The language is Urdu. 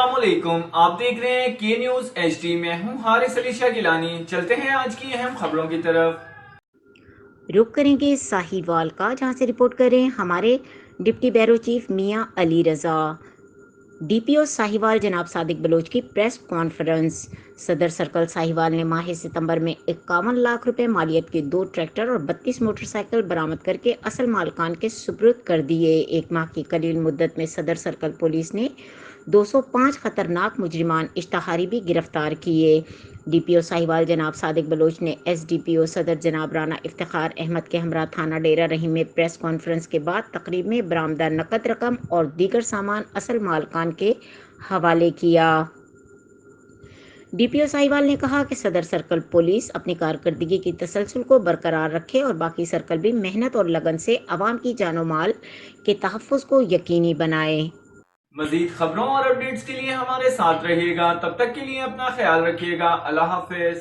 السلام علیکم، آپ دیکھ رہے ہیں کے نیوز ایچ ڈی۔ میں ہوں حارث علی شاہ گیلانی۔ چلتے ہیں آج کی اہم خبروں کی طرف۔ رخ کریں گے ساہیوال کا، جہاں سے رپورٹ کر رہے ہیں ہمارے ڈپٹی بیورو چیف میاں علی رضا۔ ڈی پی او ساہیوال جناب صادق بلوچ کی پریس کانفرنس۔ صدر سرکل ساہیوال نے ماہ ستمبر میں 51 لاکھ روپے مالیت کے 2 ٹریکٹر اور 32 موٹر سائیکل برآمد کر کے اصل مالکان کے سپرد کر دیے۔ ایک ماہ کی قلیل مدت میں صدر سرکل پولیس نے 205 خطرناک مجرمان اشتہاری بھی گرفتار کیے۔ ڈی پی او ساہیوال جناب صادق بلوچ نے ایس ڈی پی او صدر جناب رانا افتخار احمد کے ہمراہ تھانہ ڈیرہ رحیم میں پریس کانفرنس کے بعد تقریب میں برآمدہ نقد رقم اور دیگر سامان اصل مالکان کے حوالے کیا۔ ڈی پی او ساہیوال نے کہا کہ صدر سرکل پولیس اپنی کارکردگی کی تسلسل کو برقرار رکھے اور باقی سرکل بھی محنت اور لگن سے عوام کی جان و مال کے تحفظ کو یقینی بنائے۔ مزید خبروں اور اپڈیٹس کے لیے ہمارے ساتھ رہیے گا۔ تب تک کے لیے اپنا خیال رکھیے گا۔ اللہ حافظ۔